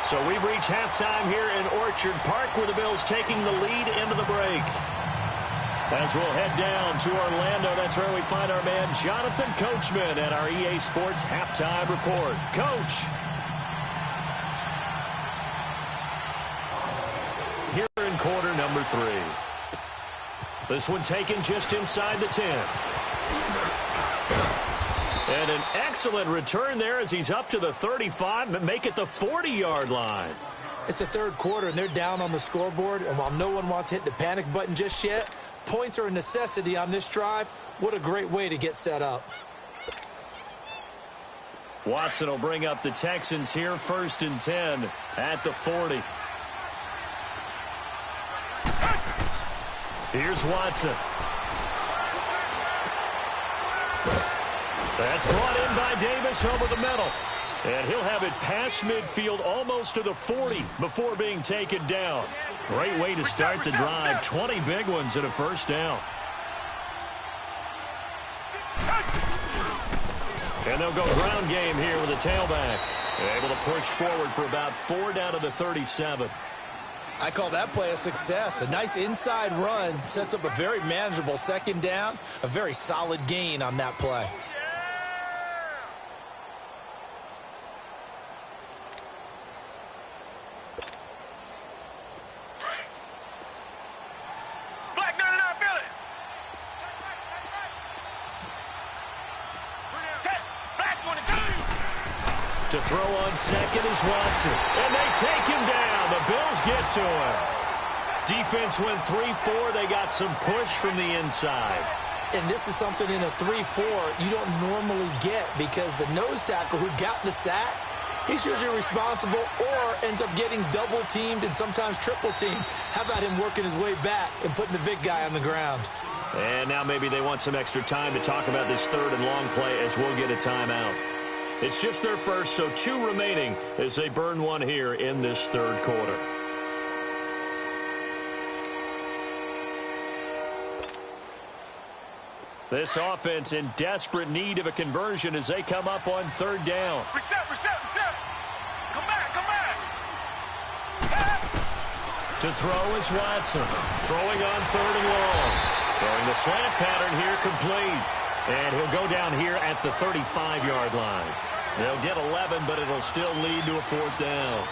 So we've reached halftime here in Orchard Park, where the Bills taking the lead into the break. As we'll head down to Orlando, that's where we find our man Jonathan Coachman at our EA Sports Halftime Report. Coach. Here in quarter number 3. This one taken just inside the 10. And an excellent return there as he's up to the 35, make it the 40-yard line. It's the third quarter, and they're down on the scoreboard. And while no one wants to hit the panic button just yet, points are a necessity on this drive. What a great way to get set up. Watson will bring up the Texans here, 1st and 10 at the 40. Here's Watson. That's brought in by Davis over the middle. And he'll have it past midfield almost to the 40 before being taken down. Great way to start the drive. 20 big ones and a first down. And they'll go ground game here with a tailback. Able to push forward for about 4 down to the 37. I call that play a success. A nice inside run sets up a very manageable 2nd down. A very solid gain on that play. To throw on second is Watson. And they take him down. The Bills get to him. Defense went 3-4. They got some push from the inside. And this is something in a 3-4 you don't normally get, because the nose tackle who got the sack, he's usually responsible or ends up getting double-teamed and sometimes triple-teamed. How about him working his way back and putting the big guy on the ground? And now maybe they want some extra time to talk about this 3rd and long play, as we'll get a timeout. It's just their first, so 2 remaining as they burn one here in this 3rd quarter. This offense in desperate need of a conversion as they come up on 3rd down. Reset. Come back. To throw is Watson. Throwing on 3rd and long. Throwing the slant pattern here complete. And he'll go down here at the 35-yard line. They'll get 11, but it'll still lead to a 4th down.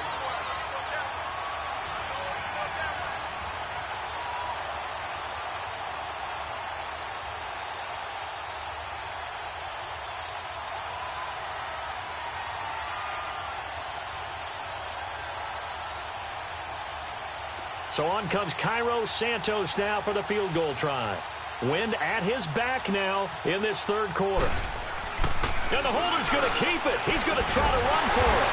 So on comes Cairo Santos now for the field goal try. Wind at his back now in this 3rd quarter. And the holder's going to keep it. He's going to try to run for it.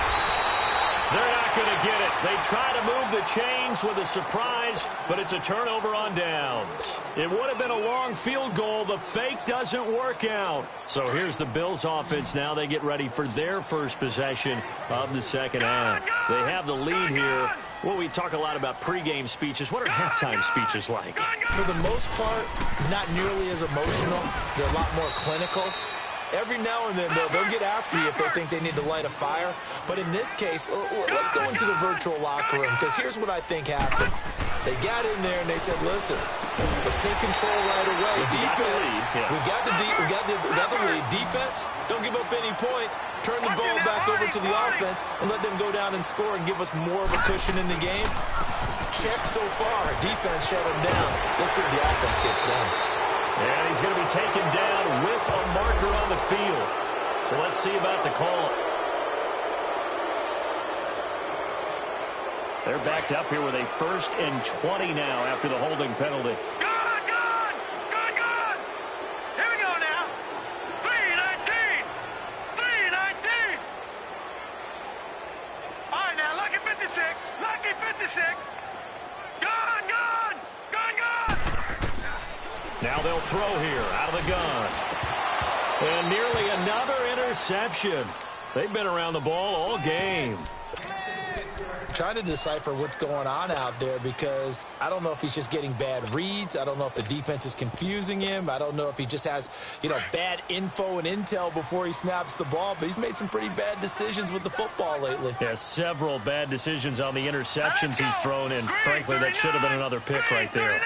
They're not going to get it. They try to move the chains with a surprise, but it's a turnover on downs. It would have been a long field goal. The fake doesn't work out. So here's the Bills offense now. They get ready for their first possession of the 2nd half. They have the lead here. Well, we talk a lot about pregame speeches. What are halftime speeches like? For the most part, not nearly as emotional. They're a lot more clinical. Every now and then, they'll get after you if they think they need to light a fire. But in this case, let's go into the virtual locker room, because here's what I think happened. They got in there and they said, listen, let's take control right away. Defense, we got the lead. Defense, don't give up any points. Turn the ball back over to the offense and let them go down and score and give us more of a cushion in the game. Check so far. Defense shut them down. Let's see if the offense gets done. And he's going to be taken down with a marker on the field. So let's see about the call. They're backed up here with a 1st and 20 now after the holding penalty. Good! Here we go now. 3-19. All right, now, lucky 56. Good! Now they'll throw here out of the gun. And nearly another interception. They've been around the ball all game. trying to decipher what's going on out there because I don't know if he's just getting bad reads. I don't know if the defense is confusing him. I don't know if he just has, bad info and intel before he snaps the ball, but he's made some pretty bad decisions with the football lately. Yeah, several bad decisions on the interceptions he's thrown, and frankly, that should have been another pick right there.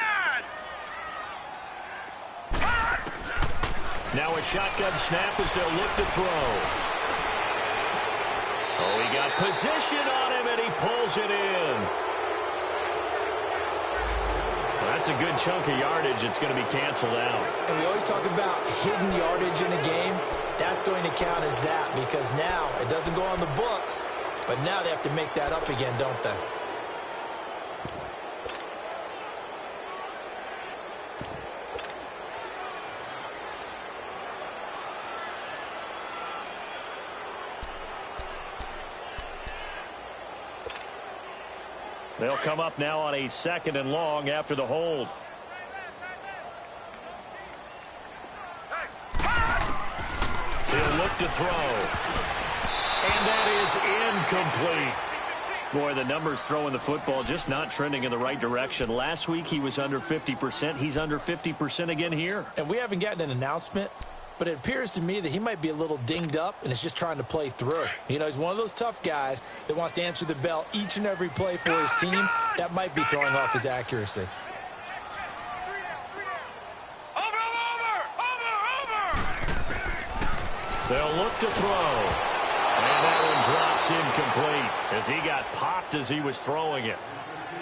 Now a shotgun snap as they'll look to throw. Oh, he got position on him, and he pulls it in. Well, that's a good chunk of yardage. It's going to be canceled out. And we always talk about hidden yardage in a game. That's going to count as that because now it doesn't go on the books, but now they have to make that up again, don't they? They'll come up now on a 2nd and long after the hold. He'll look to throw. And that is incomplete. Boy, the numbers throwing the football just not trending in the right direction. Last week he was under 50%. He's under 50% again here. And we haven't gotten an announcement, but it appears to me that he might be a little dinged up and is just trying to play through. He's one of those tough guys that wants to answer the bell each and every play for his team. That might be throwing off his accuracy. They'll look to throw. And that one drops incomplete as he got popped as he was throwing it.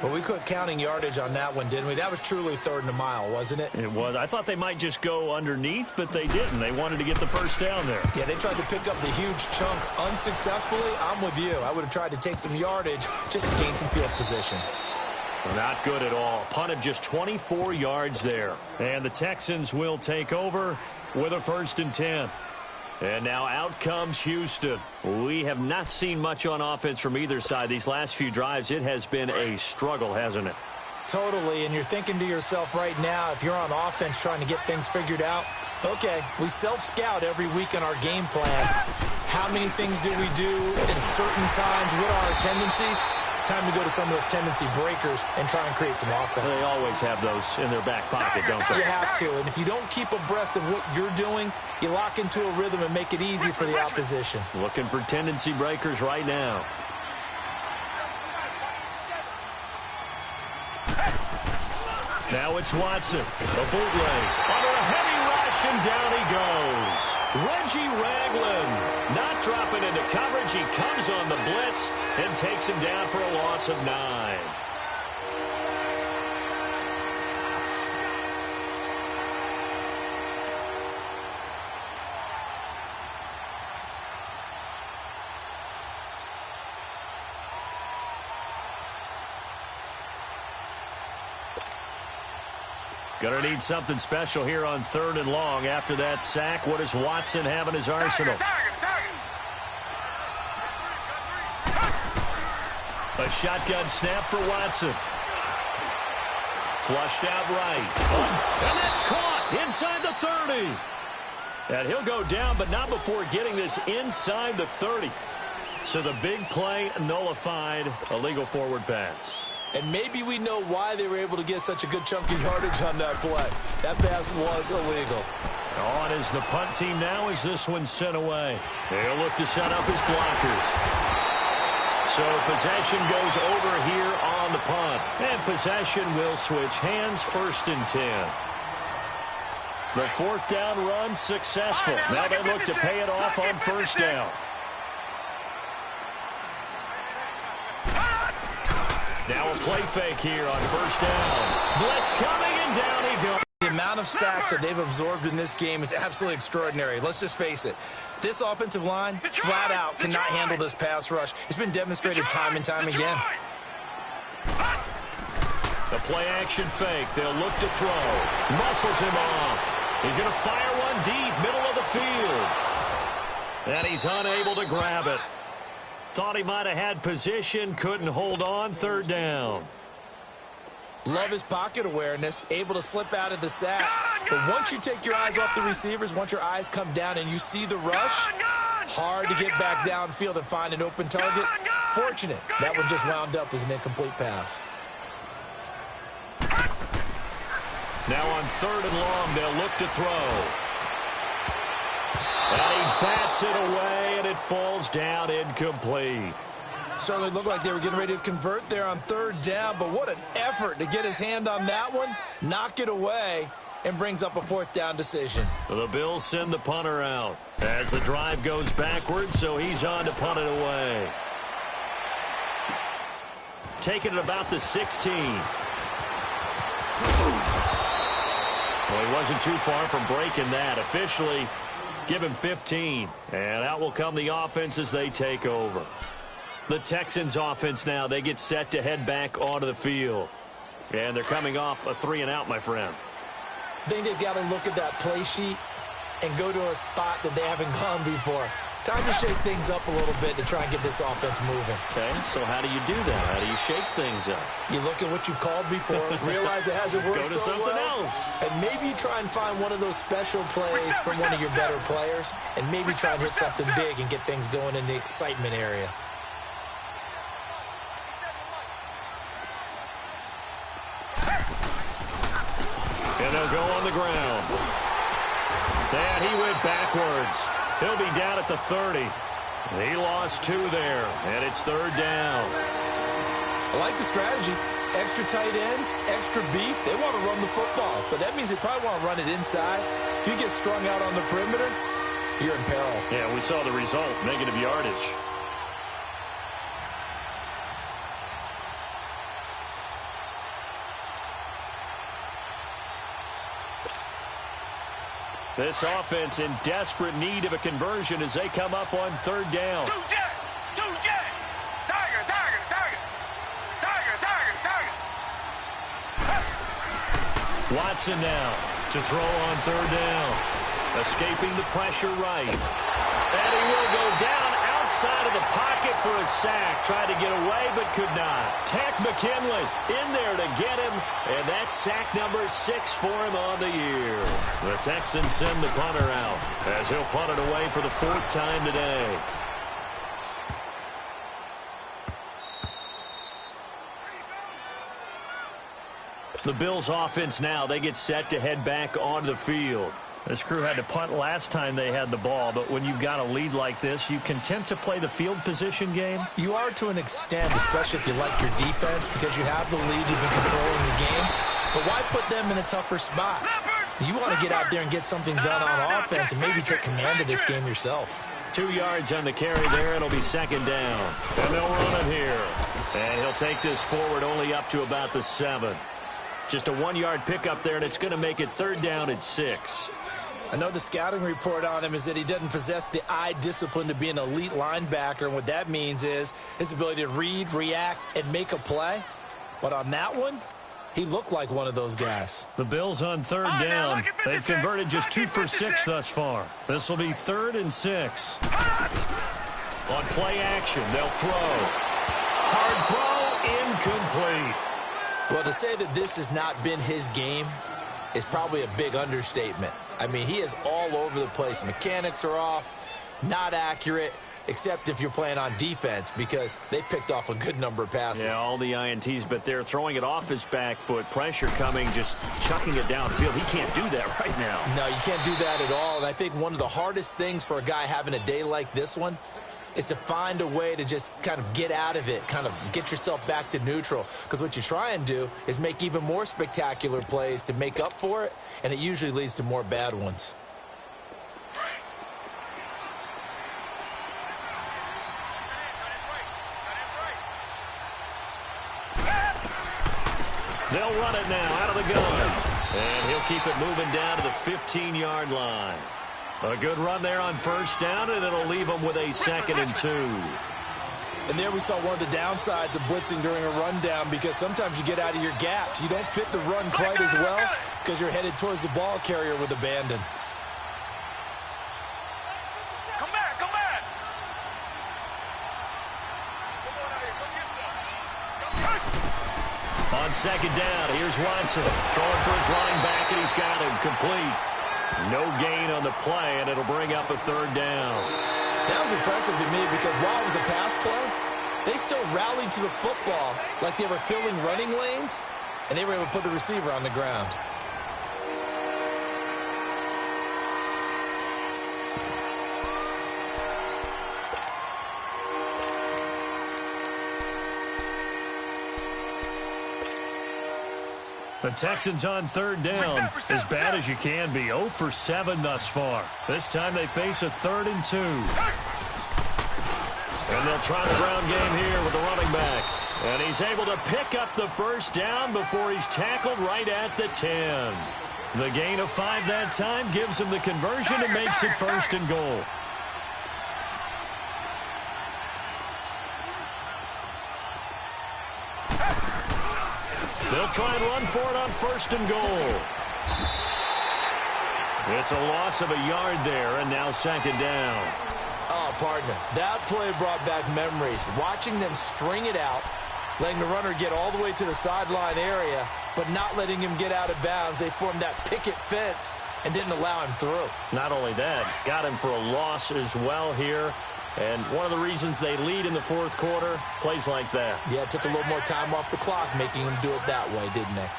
Well, we quit counting yardage on that one, didn't we? That was truly 3rd and a mile, wasn't it? It was. I thought they might just go underneath, but they didn't. They wanted to get the first down there. Yeah, they tried to pick up the huge chunk unsuccessfully. I'm with you. I would have tried to take some yardage just to gain some field position. Not good at all. Punt of just 24 yards there. And the Texans will take over with a 1st and 10. And now out comes Houston. We have not seen much on offense from either side. These last few drives, it has been a struggle, hasn't it? Totally, and you're thinking to yourself right now, if you're on offense trying to get things figured out, okay, we self-scout every week in our game plan. How many things do we do at certain times? What are our tendencies? Time to go to some of those tendency breakers and try and create some offense. They always have those in their back pocket, don't they? You have to, and if you don't keep abreast of what you're doing, you lock into a rhythm and make it easy for the opposition. Looking for tendency breakers right now. Now it's Watson. A bootleg. Under a heavy rush, and down he goes. Reggie Ragland not dropping into coverage. He comes on the blitz and takes him down for a loss of 9. Going to need something special here on 3rd and long. After that sack, what does Watson have in his arsenal? A shotgun snap for Watson. Flushed out right. And that's caught inside the 30. And he'll go down, but not before getting this inside the 30. So the big play nullified, a legal forward pass. And maybe we know why they were able to get such a good chunk of yardage on that play. That pass was illegal. On is the punt team now as this one's sent away. They'll look to set up his blockers. So possession goes over here on the punt. And possession will switch hands, 1st and 10. The 4th down run successful. Now they look to pay it off on 1st down. Now a play fake here on 1st down. Blitz coming, and down he goes. The amount of sacks that they've absorbed in this game is absolutely extraordinary. Let's just face it. This offensive line, flat out, cannot handle this pass rush. It's been demonstrated time and time again. The play action fake. They'll look to throw. Muscles him off. He's going to fire one deep, middle of the field. And he's unable to grab it. Thought he might have had position, couldn't hold on, 3rd down. Love his pocket awareness, able to slip out of the sack. But once you take your eyes off the receivers, once your eyes come down and you see the rush, hard to get back downfield and find an open target. Unfortunate. That one just wound up as an incomplete pass. Now on 3rd and long, they'll look to throw. And he bats it away, and it falls down incomplete. Certainly looked like they were getting ready to convert there on 3rd down, but what an effort to get his hand on that one, knock it away, and brings up a 4th down decision. The Bills send the punter out as the drive goes backwards, so he's on to punt it away. Taking it about the 16. Well, he wasn't too far from breaking that. Officially, give him 15. And out will come the offense as they take over. The Texans offense now, they get set to head back onto the field. And they're coming off a 3-and-out, my friend. I think they've got to look at that play sheet and go to a spot that they haven't gone before. Time to shake things up a little bit to try and get this offense moving. Okay, so how do you do that? How do you shake things up? You look at what you've called before, realize it hasn't worked Go to so something well, else. and maybe you try and find one of those special plays from one of your better players, and maybe try and hit something big and get things going in the excitement area. And they'll go on the ground. And he went backwards. He'll be down at the 30. He lost 2 there, and it's 3rd down. I like the strategy. Extra tight ends, extra beef. They want to run the football, but that means they probably want to run it inside. If you get strung out on the perimeter, you're in peril. Yeah, we saw the result, negative yardage. This offense in desperate need of a conversion as they come up on 3rd down. Two jet! Tiger, tiger, tiger! Tiger, tiger, tiger! Watson now to throw on 3rd down. Escaping the pressure right. And he will go down outside of the pocket for a sack. Tried to get away but could not. Tack McKinley in there to get him. And that's sack number 6 for him on the year. The Texans send the punter out as he'll punt it away for the 4th time today. The Bills offense now, they get set to head back onto the field. This crew had to punt last time they had the ball, but when you've got a lead like this, you content to play the field position game? You are to an extent, especially if you like your defense, because you have the lead, you've been controlling the game. But why put them in a tougher spot? You want to get out there and get something done on offense and maybe take command of this game yourself. 2 yards on the carry there. It'll be 2nd down. And they'll run it here. And he'll take this forward only up to about the 7. Just a 1-yard pickup there, and it's going to make it 3rd down at 6. I know the scouting report on him is that he doesn't possess the eye discipline to be an elite linebacker, and what that means is his ability to read, react, and make a play. But on that one, he looked like one of those guys. The Bills on 3rd down. They've converted just 2 for 6 thus far. This will be 3rd and 6. On play action, they'll throw. Hard throw, incomplete. Well, to say that this has not been his game is probably a big understatement. I mean, he is all over the place. Mechanics are off, not accurate, except if you're playing on defense, because they picked off a good number of passes. Yeah, all the INTs, but they're throwing it off his back foot. Pressure coming, just chucking it downfield. He can't do that right now. No, you can't do that at all. And I think one of the hardest things for a guy having a day like this one is to find a way to just kind of get out of it, kind of get yourself back to neutral. Because what you try and do is make even more spectacular plays to make up for it, and it usually leads to more bad ones. They'll run it now out of the gun. And he'll keep it moving down to the 15-yard line. A good run there on 1st down, and it'll leave them with a 2nd and 2. And there we saw one of the downsides of blitzing during a rundown, because sometimes you get out of your gaps. You don't fit the run quite as well because you're headed towards the ball carrier with abandon. Come back, come back! On 2nd down, here's Watson. Throwing for his running back, and he's got him complete. No gain on the play, and it'll bring up a 3rd down. That was impressive to me because while it was a pass play, They still rallied to the football like they were filling running lanes, and they were able to put the receiver on the ground. The Texans on third down, as bad as you can be, 0 for 7 thus far. This time they face a 3rd and 2. And they'll try the ground game here with the running back. And he's able to pick up the first down before he's tackled right at the 10. The gain of 5 that time gives him the conversion and makes it 1st and goal. They'll try and run for it on 1st and goal. It's a loss of a yard there, and now 2nd down. Oh, partner, that play brought back memories. Watching them string it out, letting the runner get all the way to the sideline area, but not letting him get out of bounds. They formed that picket fence and didn't allow him through. Not only that, got him for a loss as well here. And one of the reasons they lead in the 4th quarter, plays like that. Yeah, it took a little more time off the clock, making him do it that way, didn't they?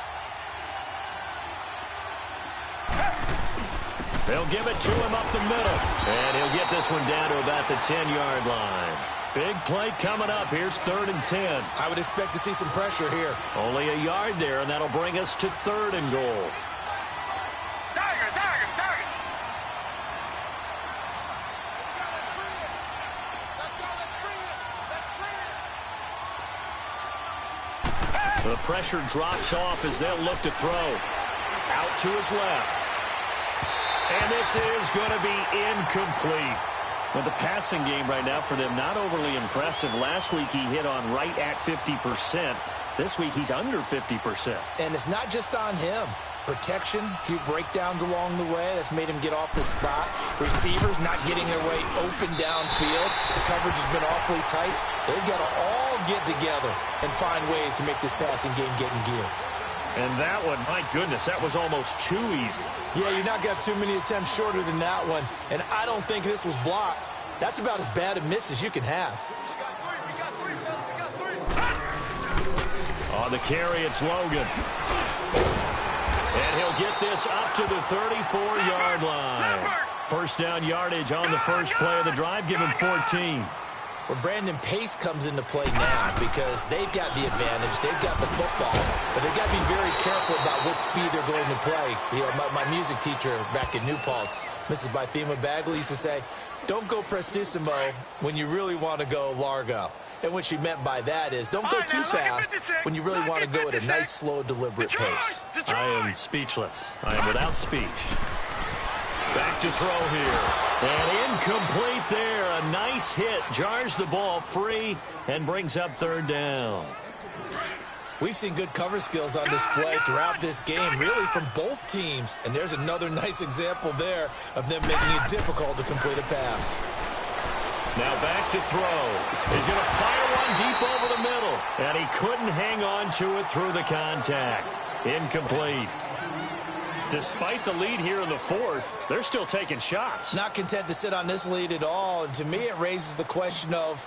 They'll give it to him up the middle. And he'll get this one down to about the 10-yard line. Big play coming up. Here's 3rd and 10. I would expect to see some pressure here. Only a yard there, and that'll bring us to 3rd and goal. The pressure drops off as they'll look to throw. Out to his left. And this is going to be incomplete. Well, the passing game right now for them, not overly impressive. Last week he hit on right at 50%. This week he's under 50%. And it's not just on him. Protection, a few breakdowns along the way. That's made him get off the spot. Receivers not getting their way open downfield. The coverage has been awfully tight. They've got to all get together and find ways to make this passing game get in gear. And that one, my goodness, that was almost too easy. Yeah, you're not got too many attempts shorter than that one. And I don't think this was blocked. That's about as bad a miss as you can have. On the carry, it's Logan. And he'll get this up to the 34-yard line. 1st down yardage on the first play of the drive, given 14. Well, Brandon, pace comes into play now because they've got the advantage. They've got the football, but they've got to be very careful about what speed they're going to play. You know, my music teacher back in New Paltz, Mrs. Bythema Bagley, used to say, don't go prestissimo when you really want to go largo. And what she meant by that is don't go too fast when you really want to go at a nice, slow, deliberate pace. I am speechless. I am without speech. Back to throw here. And incomplete there. A nice hit. Jars the ball free and brings up 3rd down. We've seen good cover skills on display throughout this game, really from both teams. And there's another nice example there of them making it difficult to complete a pass. Now back to throw. He's going to fire one deep over the middle. And he couldn't hang on to it through the contact. Incomplete. Despite the lead here in the 4th, they're still taking shots. Not content to sit on this lead at all. And to me, it raises the question of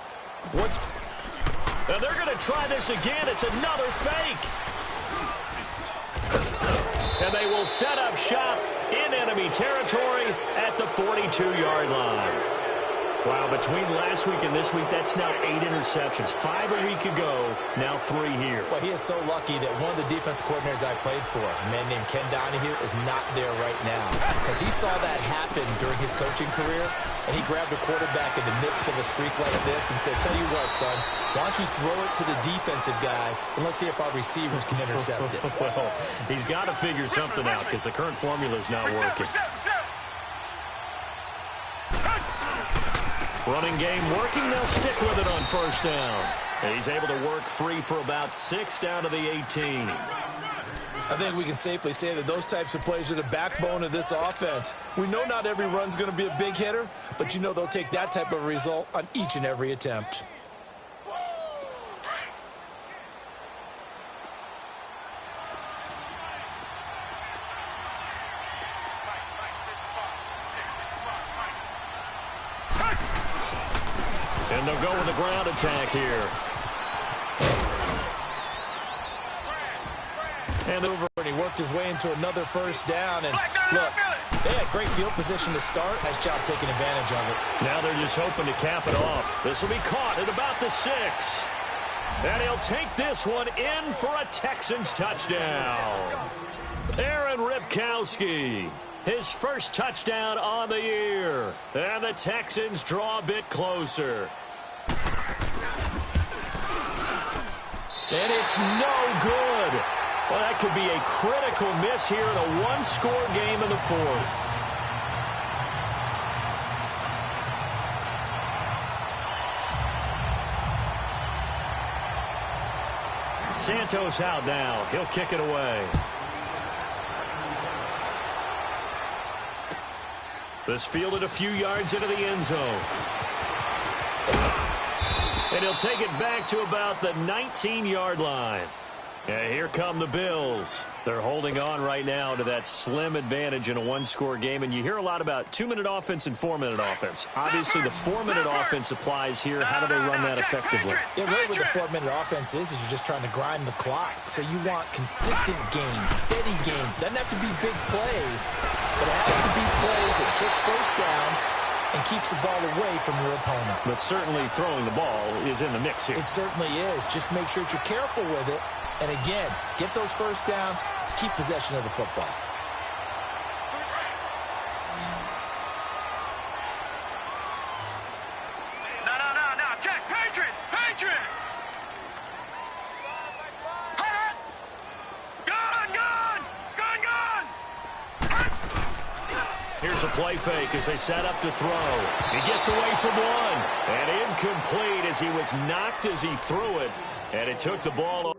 what's... Now they're going to try this again. It's another fake. And they will set up shop in enemy territory at the 42-yard line. Wow, between last week and this week, that's now 8 interceptions. 5 a week ago, now 3 here. Well, he is so lucky that one of the defense coordinators I played for, a man named Ken Donahue, is not there right now. Because he saw that happen during his coaching career, and he grabbed a quarterback in the midst of a streak like this and said, tell you what, son, why don't you throw it to the defensive guys, and let's see if our receivers can intercept it. Well, he's got to figure something out because the current formula is not working. Running game working. They'll stick with it on 1st down. And he's able to work free for about 6 down to the 18. I think we can safely say that those types of plays are the backbone of this offense. We know not every run's going to be a big hitter, but you know they'll take that type of result on each and every attempt. And they'll go with the ground attack here. And over, and he worked his way into another first down. And look, they had great field position to start. Nice job taking advantage of it. Now they're just hoping to cap it off. This will be caught at about the 6. And he'll take this one in for a Texans touchdown. Aaron Ripkowski, his first touchdown on the year. And the Texans draw a bit closer. And it's no good. Well, that could be a critical miss here in a one-score game in the 4th. Santos out now. He'll kick it away. This fielded a few yards into the end zone. And he'll take it back to about the 19-yard line. And here come the Bills. They're holding on right now to that slim advantage in a one-score game. And you hear a lot about 2-minute offense and 4-minute offense. Obviously, the 4-minute offense applies here. How do they run that effectively? Yeah, really what the 4-minute offense is you're just trying to grind the clock. So you want consistent gains, steady gains. Doesn't have to be big plays, but it has to be plays that gets first downs and keeps the ball away from your opponent. But certainly throwing the ball is in the mix here. It certainly is. Just make sure that you're careful with it. And again, get those first downs, keep possession of the football. No. Check. Patriot. Gun. Here's a play fake as they set up to throw. He gets away from one. And incomplete as he was knocked as he threw it. And it took the ball off.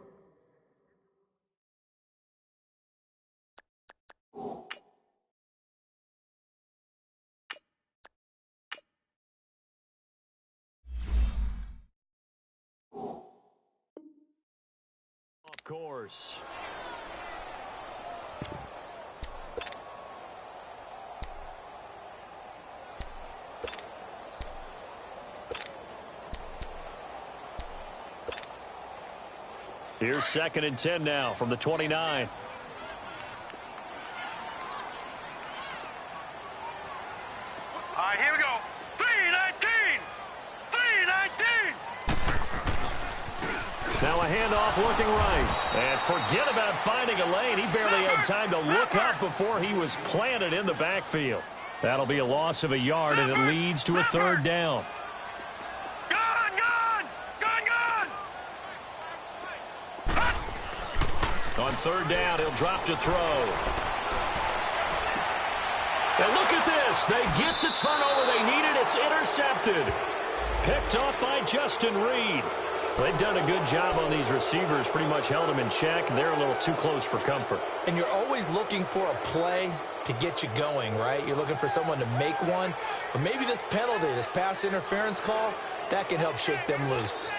Course. Here's 2nd and 10 now from the 29. All right, here we go. 3-19. Now a handoff looking right. And forget about finding a lane. He barely had time to look up before he was planted in the backfield. That'll be a loss of a yard, and it leads to a 3rd down. Gun. On 3rd down, he'll drop to throw. And look at this. They get the turnover they needed. It's intercepted. Picked off by Justin Reed. They've done a good job on these receivers, pretty much held them in check. They're a little too close for comfort. And you're always looking for a play to get you going, right? You're looking for someone to make one. But maybe this penalty, this pass interference call, that can help shake them loose.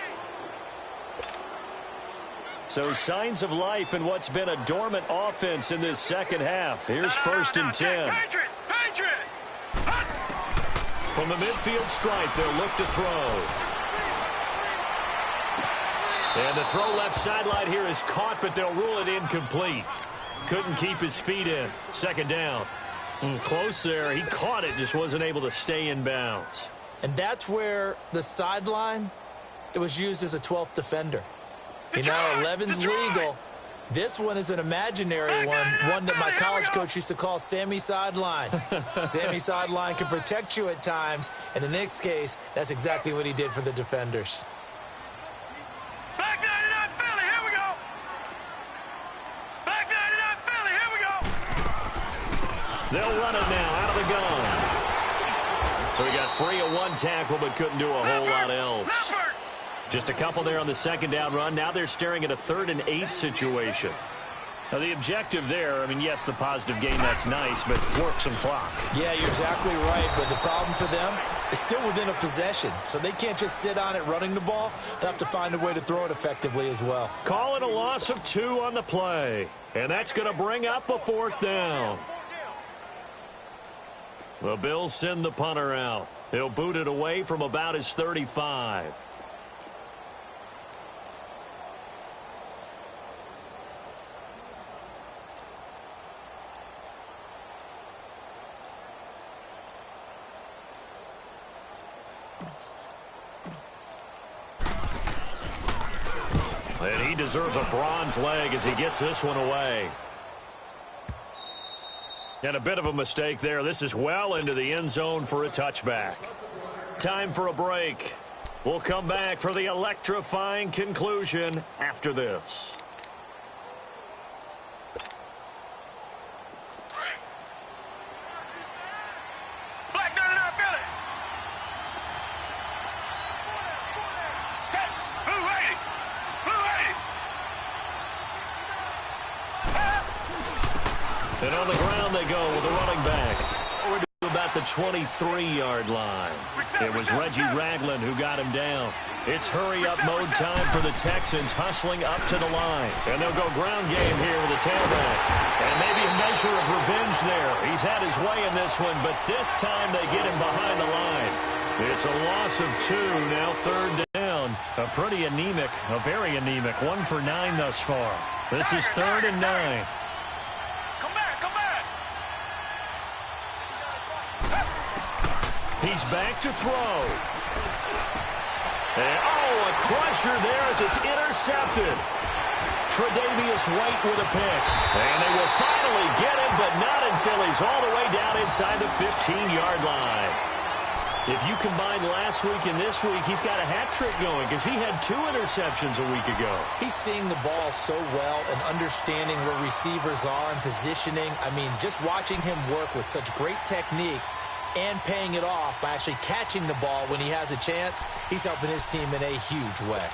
So signs of life in what's been a dormant offense in this second half. Here's 1st and 10. Patriot. From the midfield stripe, they'll look to throw. And the throw left sideline here is caught, but they'll rule it incomplete. Couldn't keep his feet in. 2nd down. Close there. He caught it, just wasn't able to stay in bounds. And that's where the sideline, it was used as a 12th defender. You know, 11's legal. This one is an imaginary one that my college coach used to call Sammy Sideline. Sammy Sideline can protect you at times, and in this case, that's exactly what he did for the defenders. Back 99 Philly, here we go. Back 99 Philly, here we go. They'll run it now out of the gun. So he got free of one tackle, but couldn't do a whole lot else. Just a couple there on the 2nd down run. Now they're staring at a 3rd and 8 situation. Now the objective there, I mean, yes, the positive gain, that's nice, but work some clock. Yeah, you're exactly right, but the problem for them is still within a possession, so they can't just sit on it running the ball. They'll have to find a way to throw it effectively as well. Call it a loss of 2 on the play, and that's going to bring up a 4th down. The Bills send the punter out. He'll boot it away from about his 35. And he deserves a bronze leg as he gets this one away. And a bit of a mistake there. This is well into the end zone for a touchback. Time for a break. We'll come back for the electrifying conclusion after this. And on the ground they go with the running back. We're to about the 23-yard line. It was Reggie Ragland who got him down. It's hurry-up mode time for the Texans, hustling up to the line. And they'll go ground game here with the tailback. And maybe a measure of revenge there. He's had his way in this one, but this time they get him behind the line. It's a loss of 2, now third down. A pretty anemic, a very anemic, 1 for 9 thus far. This is 3rd and 9. He's back to throw. And, a crusher there as it's intercepted. Tre'Davious White with a pick. And they will finally get him, but not until he's all the way down inside the 15-yard line. If you combine last week and this week, he's got a hat trick going because he had 2 interceptions a week ago. He's seeing the ball so well and understanding where receivers are and positioning. I mean, just watching him work with such great technique and paying it off by actually catching the ball when he has a chance, he's helping his team in a huge way.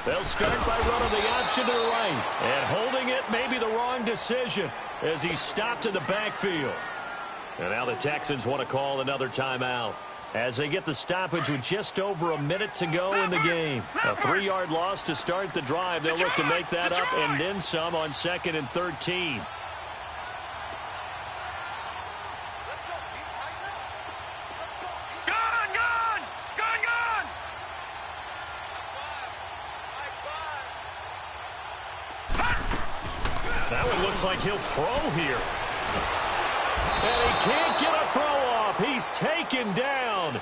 They'll start by running the option to the right. And holding it may be the wrong decision as he's stopped in the backfield. And now the Texans want to call another timeout as they get the stoppage with just over a minute to go in the game. A 3-yard loss to start the drive. They'll look to make that up and then some on 2nd and 13. That one looks like he'll throw here. And he can't get a throw off. He's taken down